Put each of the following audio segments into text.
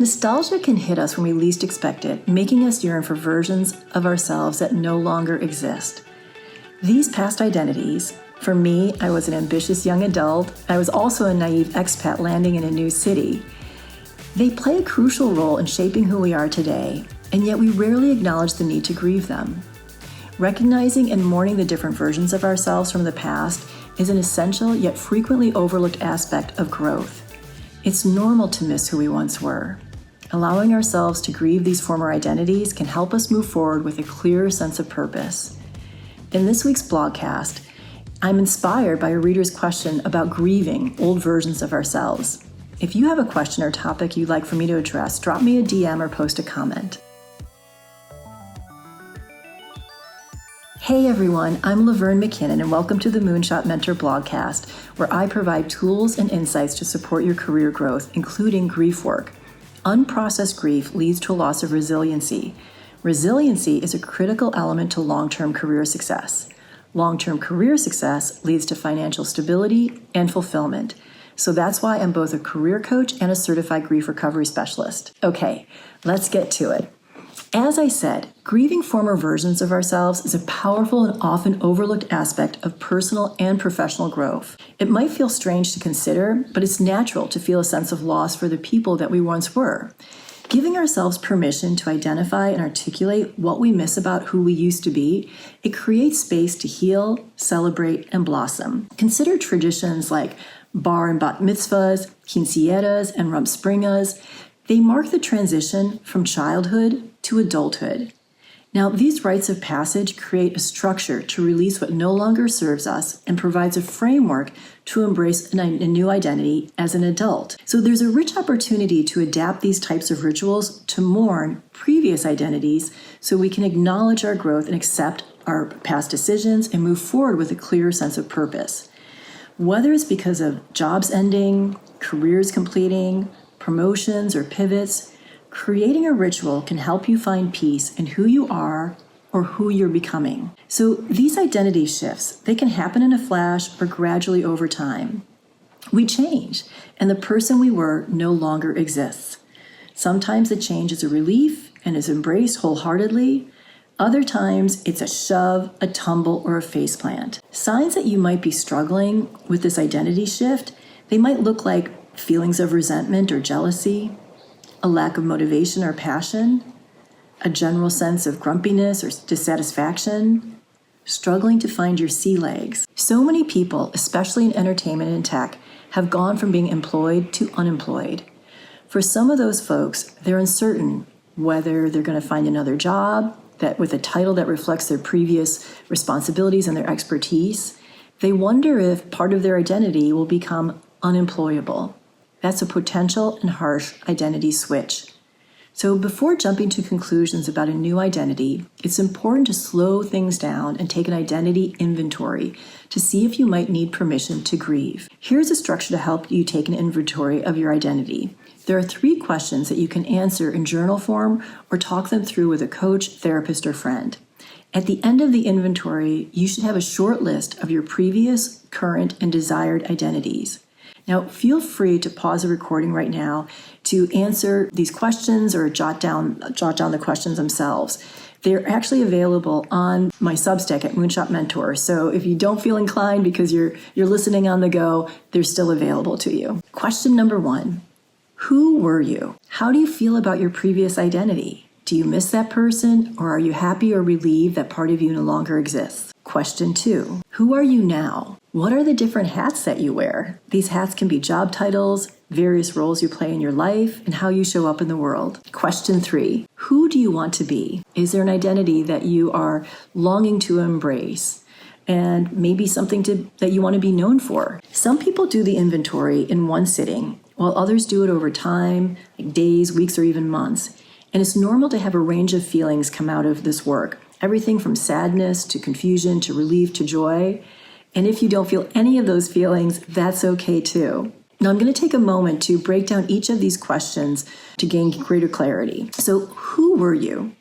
Nostalgia can hit us when we least expect it, making us yearn for versions of ourselves that no longer exist. These past identities, for me, I was an ambitious young adult. I was also a naive expat landing in a new city. They play a crucial role in shaping who we are today, and yet we rarely acknowledge the need to grieve them. Recognizing and mourning the different versions of ourselves from the past is an essential yet frequently overlooked aspect of growth. It's normal to miss who we once were. Allowing ourselves to grieve these former identities can help us move forward with a clearer sense of purpose. In this week's blogcast, I'm inspired by a reader's question about grieving old versions of ourselves. If you have a question or topic you'd like for me to address, drop me a DM or post a comment. Hey everyone, I'm Laverne McKinnon and welcome to the Moonshot Mentor blogcast, where I provide tools and insights to support your career growth, including grief work. Unprocessed grief leads to a loss of resiliency. Resiliency is a critical element to long-term career success. Long-term career success leads to financial stability and fulfillment. So that's why I'm both a career coach and a certified grief recovery specialist. Okay, let's get to it. As I said, grieving former versions of ourselves is a powerful and often overlooked aspect of personal and professional growth. It might feel strange to consider, but it's natural to feel a sense of loss for the people that we once were. Giving ourselves permission to identify and articulate what we miss about who we used to be, it creates space to heal, celebrate, and blossom. Consider traditions like bar and bat mitzvahs, quinceañeras, and rumspringas. They mark the transition from childhood to adulthood. Now, these rites of passage create a structure to release what no longer serves us and provides a framework to embrace a new identity as an adult. So there's a rich opportunity to adapt these types of rituals to mourn previous identities so we can acknowledge our growth and accept our past decisions and move forward with a clearer sense of purpose. Whether it's because of jobs ending, careers completing, promotions, or pivots, creating a ritual can help you find peace in who you are or who you're becoming. So these identity shifts, they can happen in a flash or gradually over time. We change, and the person we were no longer exists. Sometimes the change is a relief and is embraced wholeheartedly. Other times it's a shove, a tumble, or a faceplant. Signs that you might be struggling with this identity shift, they might look like feelings of resentment or jealousy, a lack of motivation or passion, a general sense of grumpiness or dissatisfaction, struggling to find your sea legs. So many people, especially in entertainment and tech, have gone from being employed to unemployed. For some of those folks, they're uncertain whether they're going to find another job that with a title that reflects their previous responsibilities and their expertise. They wonder if part of their identity will become unemployable. That's a potential and harsh identity switch. So before jumping to conclusions about a new identity, it's important to slow things down and take an identity inventory to see if you might need permission to grieve. Here's a structure to help you take an inventory of your identity. There are 3 questions that you can answer in journal form or talk them through with a coach, therapist, or friend. At the end of the inventory, you should have a short list of your previous, current, and desired identities. Now, feel free to pause the recording right now to answer these questions or jot down the questions themselves. They're actually available on my Substack at Moonshot Mentor. So if you don't feel inclined because you're listening on the go, they're still available to you. Question number 1, who were you? How do you feel about your previous identity? Do you miss that person, or are you happy or relieved that part of you no longer exists? Question 2, who are you now? What are the different hats that you wear? These hats can be job titles, various roles you play in your life, and how you show up in the world. Question 3, who do you want to be? Is there an identity that you are longing to embrace? And maybe something that you want to be known for? Some people do the inventory in one sitting, while others do it over time, like days, weeks, or even months. And it's normal to have a range of feelings come out of this work. Everything from sadness to confusion to relief to joy. And if you don't feel any of those feelings, that's okay too. Now I'm going to take a moment to break down each of these questions to gain greater clarity. So who were you?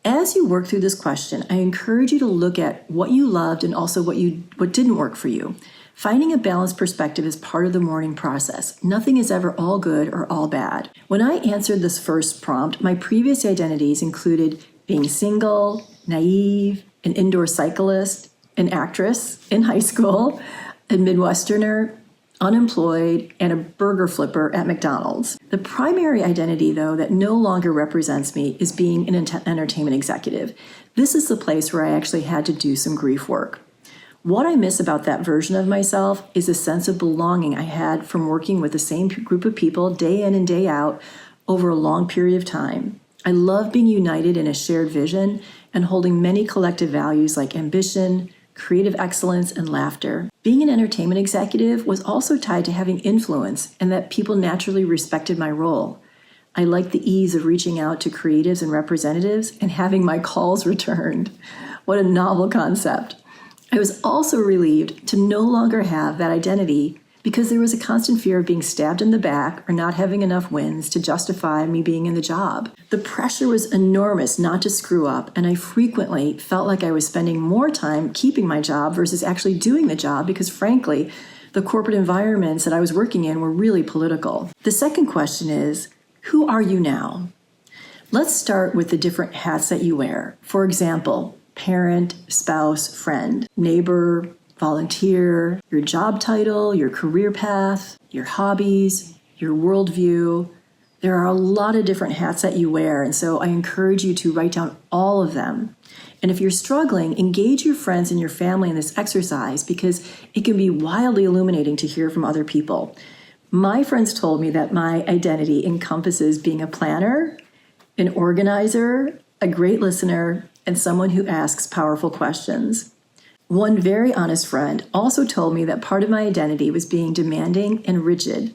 As you work through this question, I encourage you to look at what you loved and also what didn't work for you. Finding a balanced perspective is part of the mourning process. Nothing is ever all good or all bad. When I answered this first prompt, my previous identities included being single, naive, an indoor cyclist, an actress in high school, a Midwesterner, unemployed, and a burger flipper at McDonald's. The primary identity, though, that no longer represents me is being an entertainment executive. This is the place where I actually had to do some grief work. What I miss about that version of myself is a sense of belonging I had from working with the same group of people day in and day out over a long period of time. I love being united in a shared vision and holding many collective values like ambition, creative excellence, and laughter. Being an entertainment executive was also tied to having influence and that people naturally respected my role. I liked the ease of reaching out to creatives and representatives and having my calls returned. What a novel concept. I was also relieved to no longer have that identity because there was a constant fear of being stabbed in the back or not having enough wins to justify me being in the job. The pressure was enormous not to screw up, and I frequently felt like I was spending more time keeping my job versus actually doing the job because, frankly, the corporate environments that I was working in were really political. The second question is, who are you now? Let's start with the different hats that you wear. For example, parent, spouse, friend, neighbor, volunteer, your job title, your career path, your hobbies, your worldview. There are a lot of different hats that you wear, and so I encourage you to write down all of them. And if you're struggling, engage your friends and your family in this exercise because it can be wildly illuminating to hear from other people. My friends told me that my identity encompasses being a planner, an organizer, a great listener, and someone who asks powerful questions. One very honest friend also told me that part of my identity was being demanding and rigid.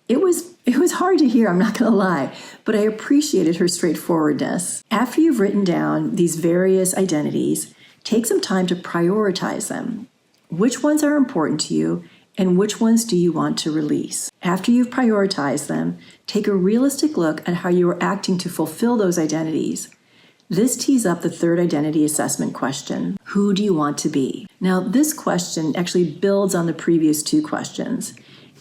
It was hard to hear, I'm not going to lie, but I appreciated her straightforwardness. After you've written down these various identities, take some time to prioritize them. Which ones are important to you and which ones do you want to release? After you've prioritized them, take a realistic look at how you are acting to fulfill those identities. This tees up the third identity assessment question. Who do you want to be? Now, this question actually builds on the previous two questions.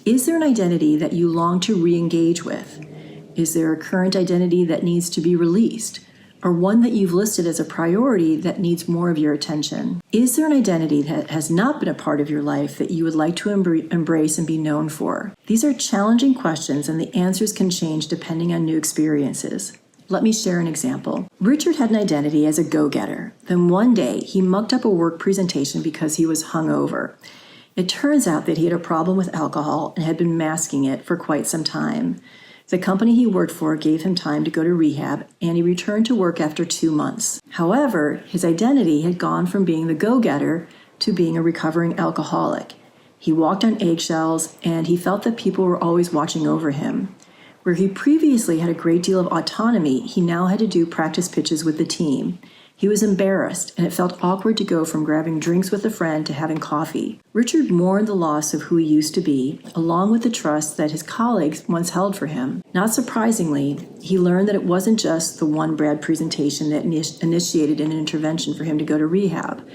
Is there an identity that you long to re-engage with? Is there a current identity that needs to be released? Or one that you've listed as a priority that needs more of your attention? Is there an identity that has not been a part of your life that you would like to embrace and be known for? These are challenging questions, and the answers can change depending on new experiences. Let me share an example. Richard had an identity as a go-getter. Then one day, he mucked up a work presentation because he was hungover. It turns out that he had a problem with alcohol and had been masking it for quite some time. The company he worked for gave him time to go to rehab, and he returned to work after 2 months. However, his identity had gone from being the go-getter to being a recovering alcoholic. He walked on eggshells, and he felt that people were always watching over him. Where he previously had a great deal of autonomy, he now had to do practice pitches with the team. He was embarrassed, and it felt awkward to go from grabbing drinks with a friend to having coffee. Richard mourned the loss of who he used to be, along with the trust that his colleagues once held for him. Not surprisingly, he learned that it wasn't just the one bad presentation that initiated an intervention for him to go to rehab.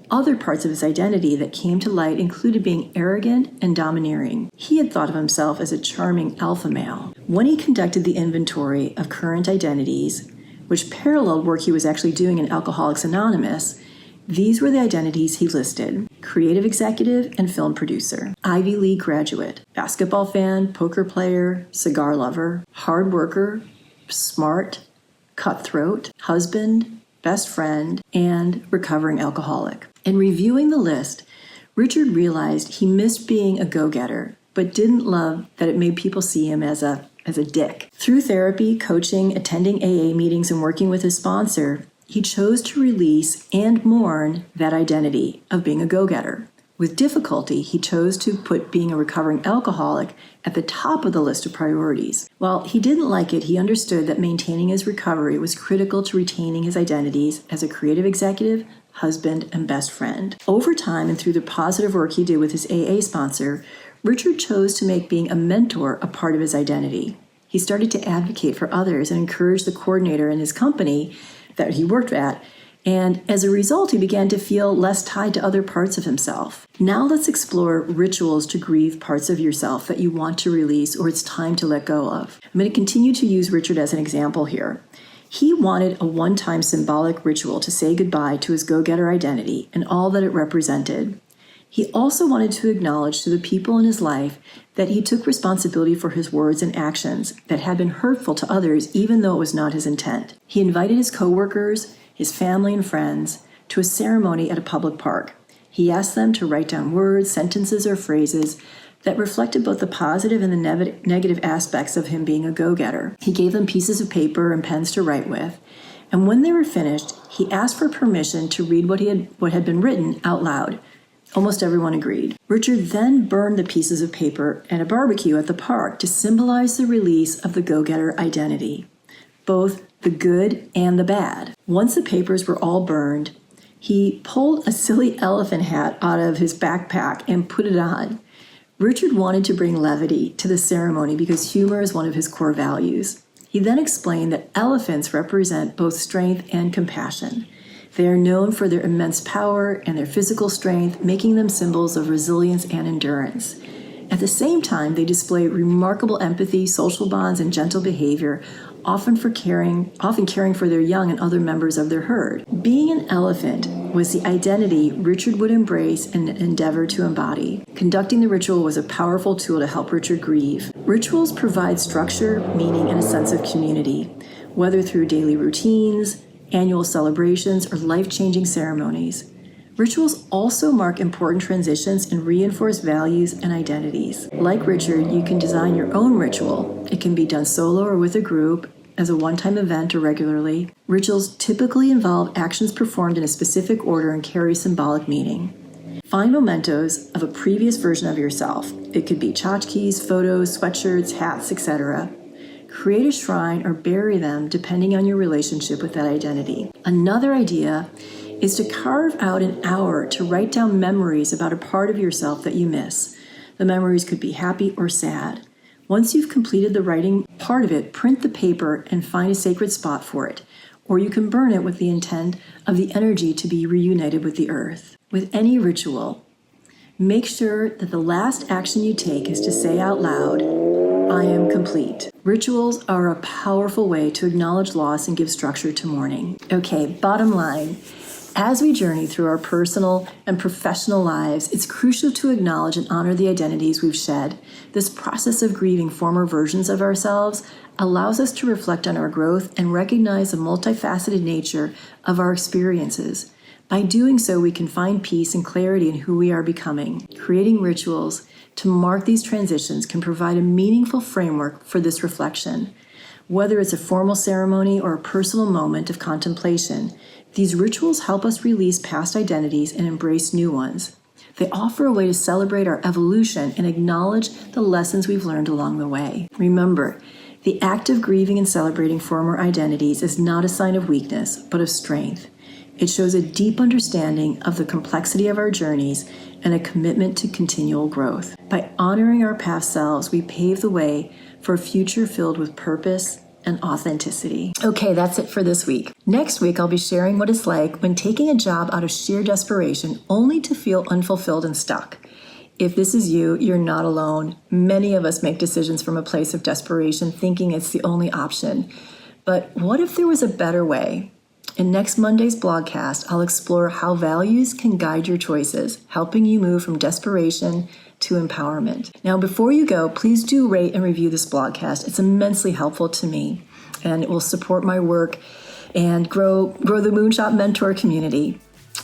Other parts of his identity that came to light included being arrogant and domineering. He had thought of himself as a charming alpha male. When he conducted the inventory of current identities, which paralleled work he was actually doing in Alcoholics Anonymous, these were the identities he listed: creative executive and film producer, Ivy League graduate, basketball fan, poker player, cigar lover, hard worker, smart, cutthroat, husband, best friend, and recovering alcoholic. In reviewing the list, Richard realized he missed being a go-getter, but didn't love that it made people see him as a dick. Through therapy, coaching, attending AA meetings, and working with his sponsor, he chose to release and mourn that identity of being a go-getter. With difficulty, he chose to put being a recovering alcoholic at the top of the list of priorities. While he didn't like it, he understood that maintaining his recovery was critical to retaining his identities as a creative executive, husband, and best friend. Over time, and through the positive work he did with his AA sponsor, Richard chose to make being a mentor a part of his identity. He started to advocate for others and encourage the coordinator in his company that he worked at And as a result, he began to feel less tied to other parts of himself. Now let's explore rituals to grieve parts of yourself that you want to release or it's time to let go of. I'm going to continue to use Richard as an example here. He wanted a one-time symbolic ritual to say goodbye to his go-getter identity and all that it represented. He also wanted to acknowledge to the people in his life that he took responsibility for his words and actions that had been hurtful to others, even though it was not his intent. He invited his coworkers, his family and friends to a ceremony at a public park. He asked them to write down words, sentences, or phrases that reflected both the positive and the negative aspects of him being a go-getter. He gave them pieces of paper and pens to write with, and when they were finished, he asked for permission to read what had been written out loud. Almost everyone agreed. Richard then burned the pieces of paper at a barbecue at the park to symbolize the release of the go-getter identity, both the good and the bad. Once the papers were all burned, he pulled a silly elephant hat out of his backpack and put it on. Richard wanted to bring levity to the ceremony because humor is one of his core values. He then explained that elephants represent both strength and compassion. They are known for their immense power and their physical strength, making them symbols of resilience and endurance. At the same time, they display remarkable empathy, social bonds, and gentle behavior, often caring for their young and other members of their herd. Being an elephant was the identity Richard would embrace and endeavor to embody. Conducting the ritual was a powerful tool to help Richard grieve. Rituals provide structure, meaning, and a sense of community, whether through daily routines, annual celebrations, or life-changing ceremonies. Rituals also mark important transitions and reinforce values and identities. Like Richard, you can design your own ritual. It can be done solo or with a group, as a one-time event or regularly. Rituals typically involve actions performed in a specific order and carry symbolic meaning. Find mementos of a previous version of yourself. It could be tchotchkes, photos, sweatshirts, hats, etc. Create a shrine or bury them depending on your relationship with that identity. Another idea is to carve out an hour to write down memories about a part of yourself that you miss. The memories could be happy or sad. Once you've completed the writing part of it, print the paper and find a sacred spot for it, or you can burn it with the intent of the energy to be reunited with the earth. With any ritual, make sure that the last action you take is to say out loud, "I am complete." Rituals are a powerful way to acknowledge loss and give structure to mourning. Okay, bottom line, as we journey through our personal and professional lives, it's crucial to acknowledge and honor the identities we've shed. This process of grieving former versions of ourselves allows us to reflect on our growth and recognize the multifaceted nature of our experiences. By doing so, we can find peace and clarity in who we are becoming. Creating rituals to mark these transitions can provide a meaningful framework for this reflection. Whether it's a formal ceremony or a personal moment of contemplation, these rituals help us release past identities and embrace new ones. They offer a way to celebrate our evolution and acknowledge the lessons we've learned along the way. Remember, the act of grieving and celebrating former identities is not a sign of weakness, but of strength. It shows a deep understanding of the complexity of our journeys and a commitment to continual growth. By honoring our past selves, we pave the way for a future filled with purpose and authenticity. Okay, that's it for this week. Next week, I'll be sharing what it's like when taking a job out of sheer desperation only to feel unfulfilled and stuck. If this is you, you're not alone. Many of us make decisions from a place of desperation, thinking it's the only option. But what if there was a better way? In next Monday's blogcast, I'll explore how values can guide your choices, helping you move from desperation to empowerment. Now, before you go, please do rate and review this blogcast. It's immensely helpful to me, and it will support my work and grow the Moonshot Mentor community.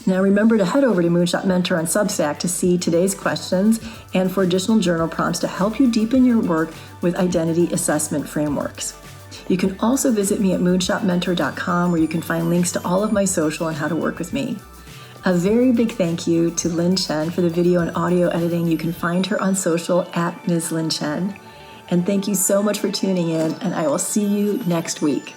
Now, remember to head over to Moonshot Mentor on Substack to see today's questions and for additional journal prompts to help you deepen your work with identity assessment frameworks. You can also visit me at moonshotmentor.com, where you can find links to all of my social and how to work with me. A very big thank you to Lynn Chen for the video and audio editing. You can find her on social at Ms. Lynn Chen. And thank you so much for tuning in, and I will see you next week.